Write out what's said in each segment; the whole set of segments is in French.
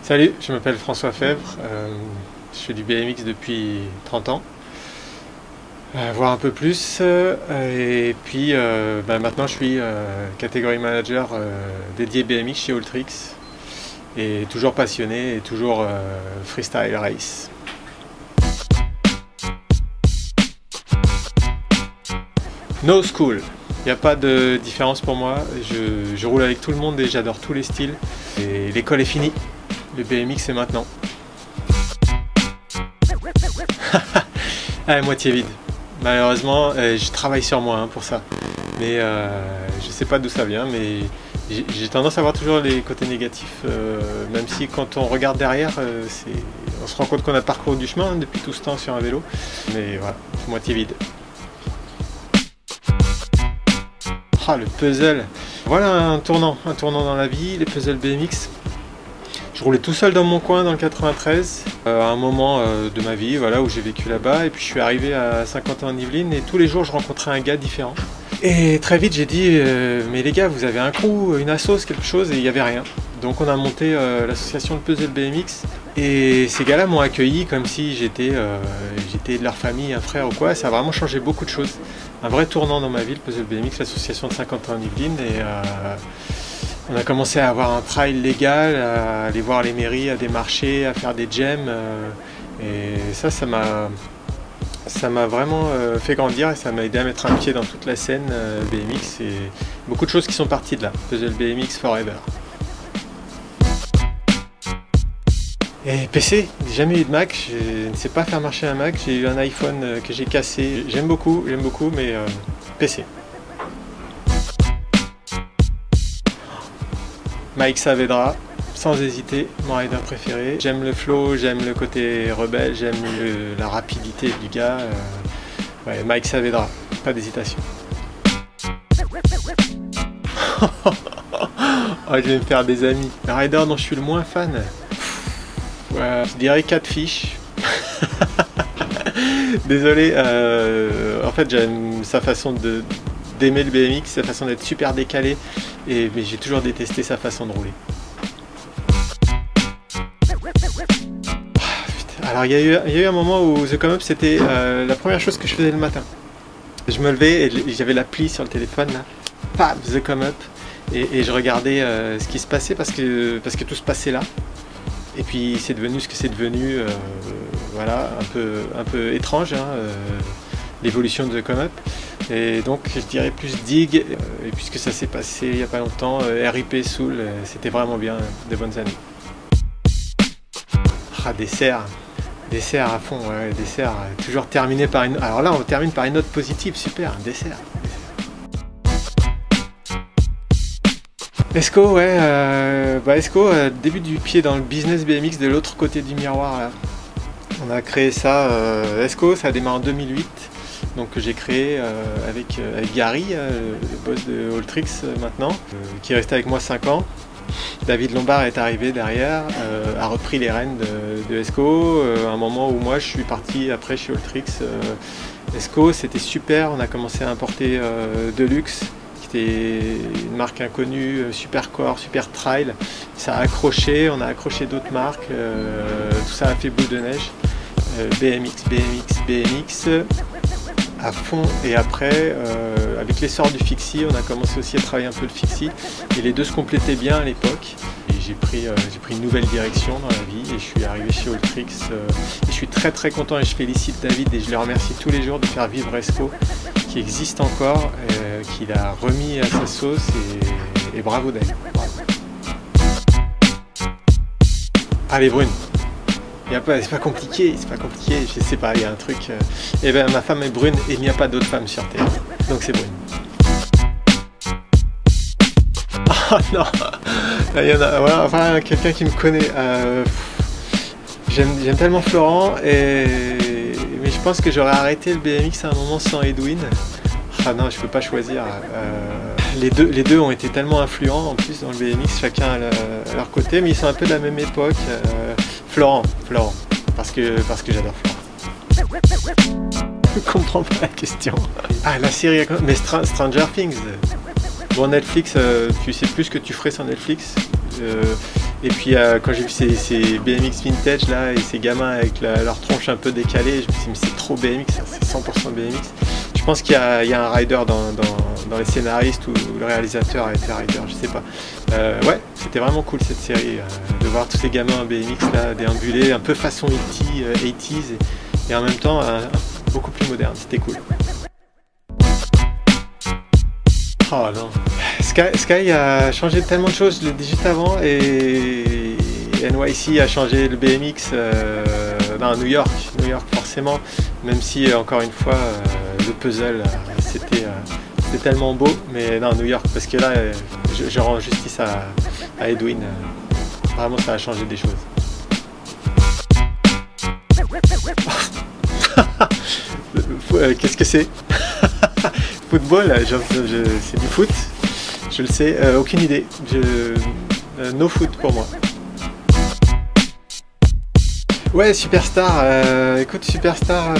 Salut, je m'appelle François Fèvre, je fais du BMX depuis 30 ans, voire un peu plus, et puis maintenant je suis catégorie manager dédié BMX chez Alltrix, et toujours passionné et toujours freestyle race. No school, il n'y a pas de différence pour moi, je roule avec tout le monde et j'adore tous les styles, et l'école est finie. Le BMX c'est maintenant. Ah, moitié vide. Malheureusement, je travaille sur moi pour ça. Mais je sais pas d'où ça vient, mais j'ai tendance à voir toujours les côtés négatifs. Même si quand on regarde derrière, on se rend compte qu'on a parcouru du chemin depuis tout ce temps sur un vélo. Mais voilà, moitié vide. Ah, le puzzle. Voilà un tournant dans la vie, les puzzles BMX. Je roulais tout seul dans mon coin dans le 93, à un moment de ma vie voilà, où j'ai vécu là-bas. Et puis je suis arrivé à 50 ans en Yvelines et tous les jours je rencontrais un gars différent. Et très vite j'ai dit mais les gars, vous avez un crew, une assos, quelque chose, et il n'y avait rien. Donc on a monté l'association de Puzzle BMX et ces gars-là m'ont accueilli comme si j'étais de leur famille, un frère ou quoi. Ça a vraiment changé beaucoup de choses. Un vrai tournant dans ma vie, le Puzzle BMX, l'association de 50 ans en Yvelines. Et on a commencé à avoir un trail légal, à aller voir les mairies, à démarcher, à faire des jams. Et ça m'a vraiment fait grandir et ça m'a aidé à mettre un pied dans toute la scène BMX. Et beaucoup de choses qui sont parties de là. Puzzle BMX Forever. Et PC, j'ai jamais eu de Mac, je ne sais pas faire marcher un Mac. J'ai eu un iPhone que j'ai cassé. J'aime beaucoup, mais PC. Mike Saavedra, sans hésiter, mon rider préféré. J'aime le flow, j'aime le côté rebelle, j'aime la rapidité du gars. Ouais, Mike Saavedra, pas d'hésitation. Oh, je vais me faire des amis. Le rider dont je suis le moins fan, ouais, je dirais Catfish. Désolé, en fait j'aime sa façon d'aimer le BMX, sa façon d'être super décalé, mais j'ai toujours détesté sa façon de rouler. Alors il y a eu un moment où The Come Up c'était la première chose que je faisais le matin. Je me levais et j'avais l'appli sur le téléphone là, paf, The Come Up, et je regardais ce qui se passait parce que tout se passait là. Et puis c'est devenu ce que c'est devenu, voilà, un peu étrange, hein, l'évolution de The Come Up. Et donc je dirais plus Dig, et puisque ça s'est passé il n'y a pas longtemps, RIP Soul, c'était vraiment bien, de bonnes années. Ah, dessert à fond, ouais, dessert, toujours terminé par une... Alors là on termine par une note positive, super, dessert. Esco, ouais, Esco, début du pied dans le business BMX de l'autre côté du miroir là. On a créé ça, Esco, ça a démarré en 2008. Donc que j'ai créé avec Gary, le boss de Alltrix maintenant, qui est resté avec moi 5 ans. David Lombard est arrivé derrière, a repris les rênes de Esco, à un moment où moi je suis parti après chez Alltrix. Esco c'était super, on a commencé à importer Deluxe, qui était une marque inconnue, super core, super trail. Ça a accroché, on a accroché d'autres marques, tout ça a fait boule de neige. BMX. À fond, et après avec l'essor du fixie, on a commencé aussi à travailler un peu le fixie et les deux se complétaient bien à l'époque. Et j'ai pris une nouvelle direction dans la vie et je suis arrivé chez Alltrix et je suis très content et je félicite David et je le remercie tous les jours de faire vivre Esco qui existe encore, qu'il a remis à sa sauce et bravo David. Allez Brune. C'est pas compliqué, je sais pas, il y a un truc. Eh ben ma femme est brune et il n'y a pas d'autre femme sur terre. Donc c'est brune. Oh non, il y en a, voilà, enfin quelqu'un qui me connaît. J'aime tellement Florent, mais je pense que j'aurais arrêté le BMX à un moment sans Edwin. Ah non, je peux pas choisir. Les deux ont été tellement influents en plus dans le BMX, chacun à leur côté, mais ils sont un peu de la même époque. Florent, parce que j'adore Florent. Je comprends pas la question. Ah, la série, mais Stranger Things. Bon, Netflix, tu sais plus ce que tu ferais sans Netflix. Et puis quand j'ai vu ces BMX vintage là et ces gamins avec leur tronche un peu décalée, je me suis dit mais c'est trop BMX, c'est 100% BMX. Je pense qu'il y a un rider dans les scénaristes ou le réalisateur a été rider, je sais pas. Ouais, c'était vraiment cool cette série, de voir tous ces gamins en BMX là déambuler, un peu façon 80s et en même temps beaucoup plus moderne, c'était cool. Oh non, Sky a changé tellement de choses juste avant et NYC a changé le BMX dans New York forcément, même si encore une fois le puzzle c'était tellement beau, mais non, New York, parce que là je rends justice à Edwin, vraiment ça a changé des choses. Qu'est-ce que c'est? Football, c'est du foot, je le sais, aucune idée, no foot pour moi. Ouais, Superstar, écoute, Superstar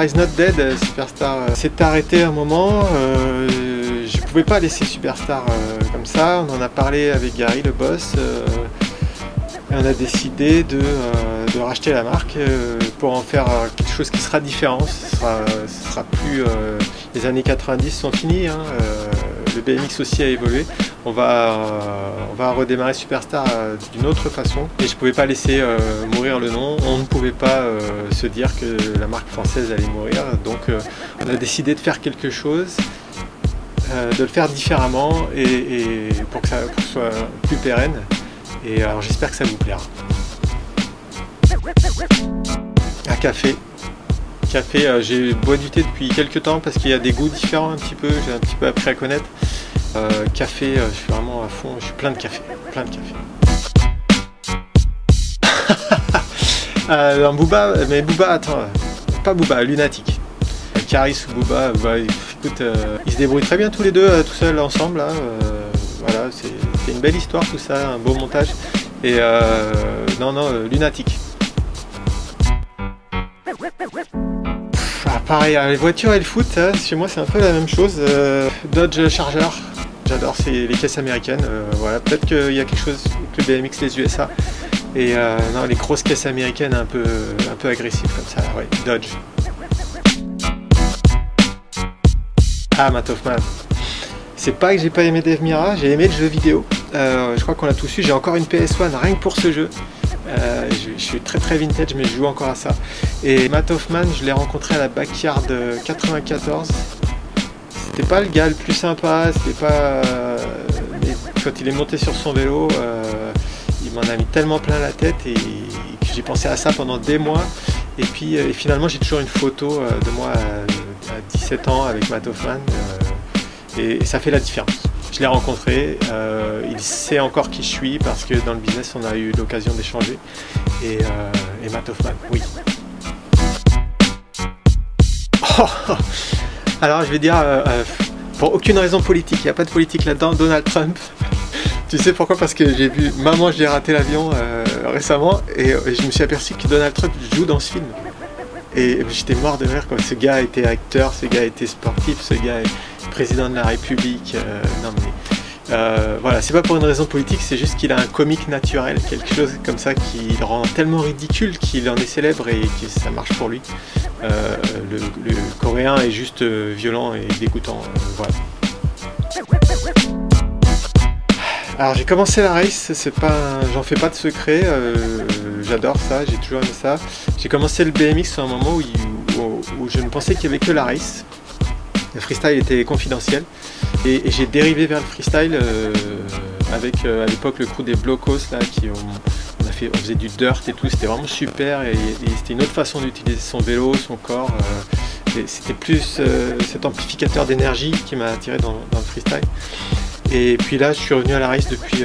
is not dead, Superstar s'est arrêté un moment, je pouvais pas laisser Superstar comme ça, on en a parlé avec Gary, le boss, et on a décidé de racheter la marque pour en faire quelque chose qui sera différent, ce sera plus... les années 90 sont finies, hein, le BMX aussi a évolué, on va redémarrer Superstar d'une autre façon et je ne pouvais pas laisser mourir le nom, on ne pouvait pas se dire que la marque française allait mourir, donc on a décidé de faire quelque chose, de le faire différemment et pour que ce soit plus pérenne. Et alors j'espère que ça vous plaira. Un café, j'ai bois du thé depuis quelques temps parce qu'il y a des goûts différents un petit peu, j'ai un petit peu appris à connaître. Café, je suis vraiment à fond, je suis plein de café. Booba, mais Booba, attends, pas Booba, Lunatic. Caris ou Booba, écoute, ils se débrouillent très bien tous les deux, tout seuls ensemble là. Voilà, c'est une belle histoire tout ça, un beau montage. Et Lunatic. Pareil, les voitures et le foot, chez moi c'est un peu la même chose. Dodge Charger, j'adore, c'est les caisses américaines. Voilà, peut-être qu'il y a quelque chose avec le BMX, les USA. Et non, les grosses caisses américaines un peu agressives comme ça, ouais, Dodge. Ah, Matt Hoffman. C'est pas que j'ai pas aimé Dave Mirra, j'ai aimé le jeu vidéo. Je crois qu'on l'a tous eu, j'ai encore une PS1 rien que pour ce jeu. Je suis très vintage mais je joue encore à ça. Et Matt Hoffman, je l'ai rencontré à la Backyard 94. C'était pas le gars le plus sympa, c'était pas... mais quand il est monté sur son vélo, il m'en a mis tellement plein la tête et que j'ai pensé à ça pendant des mois. Et puis finalement j'ai toujours une photo de moi à 17 ans avec Matt Hoffman. Et ça fait la différence. Je l'ai rencontré, il sait encore qui je suis parce que dans le business on a eu l'occasion d'échanger. Et Matt Hoffman, oui. Oh, alors je vais dire, pour aucune raison politique, il n'y a pas de politique là-dedans, Donald Trump. Tu sais pourquoi? Parce que j'ai vu Maman, j'ai raté l'avion récemment et je me suis aperçu que Donald Trump joue dans ce film. Et j'étais mort de rire, quoi. Ce gars était acteur, ce gars était sportif, ce gars est président de la République. Non mais voilà, c'est pas pour une raison politique, c'est juste qu'il a un comique naturel, quelque chose comme ça qui le rend tellement ridicule qu'il en est célèbre et que ça marche pour lui. Le coréen est juste violent et dégoûtant. Voilà. Alors j'ai commencé la race, j'en fais pas de secret, j'adore ça, j'ai toujours aimé ça. J'ai commencé le BMX à un moment où je ne pensais qu'il n'y avait que la race. Le freestyle était confidentiel et j'ai dérivé vers le freestyle avec à l'époque le crew des Blocos là on faisait du dirt et tout, c'était vraiment super et c'était une autre façon d'utiliser son vélo, son corps. C'était plus cet amplificateur d'énergie qui m'a attiré dans le freestyle. Et puis là, je suis revenu à la race depuis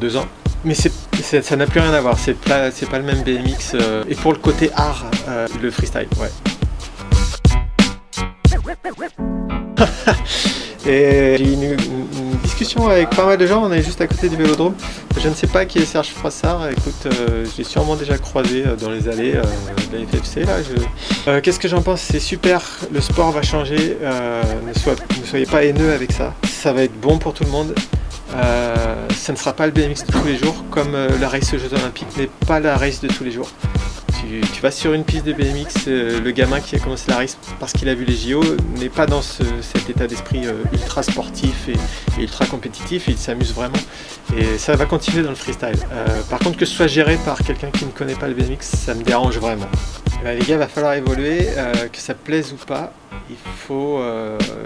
2 ans. Mais ça n'a plus rien à voir, c'est pas le même BMX. Et pour le côté art, le freestyle, ouais. Et j'ai eu une discussion avec pas mal de gens, on est juste à côté du vélodrome. Je ne sais pas qui est Serge Froissart, écoute, je l'ai sûrement déjà croisé dans les allées de la FFC. Qu'est-ce que j'en pense? C'est super, le sport va changer, ne soyez pas haineux avec ça. Ça va être bon pour tout le monde. Ça ne sera pas le BMX de tous les jours, comme la race aux Jeux Olympiques n'est pas la race de tous les jours. Tu vas sur une piste de BMX, le gamin qui a commencé la race parce qu'il a vu les JO n'est pas dans cet état d'esprit ultra sportif et ultra compétitif, et il s'amuse vraiment. Et ça va continuer dans le freestyle. Par contre, que ce soit géré par quelqu'un qui ne connaît pas le BMX, ça me dérange vraiment. Et ben, les gars, il va falloir évoluer, que ça plaise ou pas. Il faut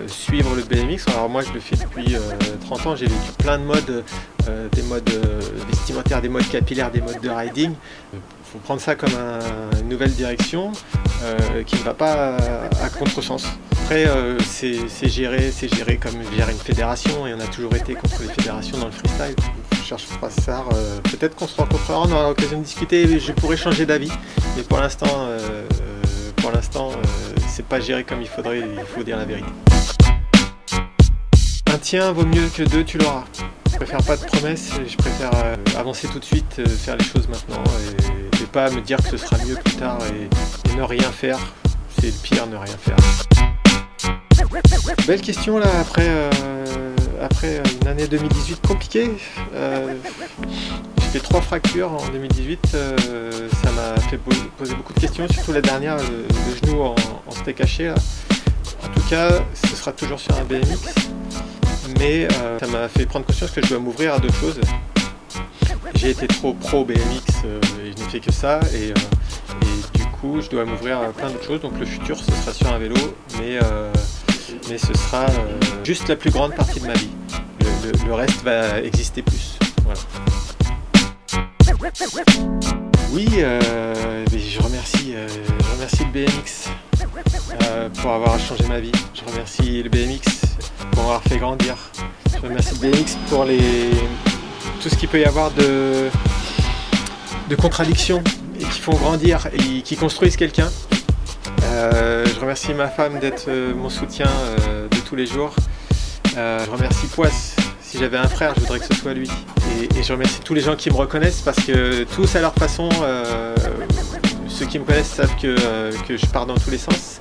suivre le BMX. Alors moi je le fais depuis 30 ans, j'ai vécu plein de modes, des modes vestimentaires, des modes capillaires, des modes de riding. Il faut prendre ça comme une nouvelle direction qui ne va pas à contresens. Après c'est géré comme gère une fédération, et on a toujours été contre les fédérations dans le freestyle. Je cherche pas ça, peut-être qu'on se rencontrera, on aura l'occasion de discuter, je pourrais changer d'avis, mais pour l'instant c'est pas géré comme il faudrait, il faut dire la vérité. Un tien vaut mieux que deux, tu l'auras. Je préfère pas de promesses, je préfère avancer tout de suite, faire les choses maintenant et pas me dire que ce sera mieux plus tard et ne rien faire. C'est le pire, ne rien faire. Belle question là, après une année 2018 compliquée. J'ai fait 3 fractures en 2018, ça m'a fait poser beaucoup de questions, surtout la dernière, le genou en steak haché là. En tout cas, ce sera toujours sur un BMX, mais ça m'a fait prendre conscience que je dois m'ouvrir à d'autres choses. J'ai été trop pro BMX et je n'ai fait que ça, et du coup je dois m'ouvrir à plein d'autres choses. Donc le futur ce sera sur un vélo, mais ce sera juste la plus grande partie de ma vie. Le reste va exister plus. Voilà. Oui, je remercie le BMX pour avoir changé ma vie. Je remercie le BMX pour m'avoir fait grandir. Je remercie le BMX pour tout ce qu'il peut y avoir de contradictions et qui font grandir et qui construisent quelqu'un. Je remercie ma femme d'être mon soutien de tous les jours. Je remercie Poisse. Si j'avais un frère, je voudrais que ce soit lui. Et je remercie tous les gens qui me reconnaissent, parce que tous à leur façon, ceux qui me connaissent savent que je pars dans tous les sens,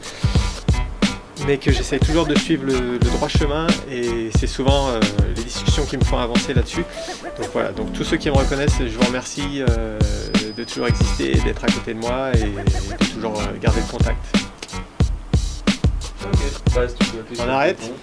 mais que j'essaie toujours de suivre le droit chemin, et c'est souvent les discussions qui me font avancer là-dessus. Donc voilà, donc tous ceux qui me reconnaissent, je vous remercie de toujours exister, d'être à côté de moi et de toujours garder le contact. Ok, passe, tu peux appuyer sur On arrête ? le bouton.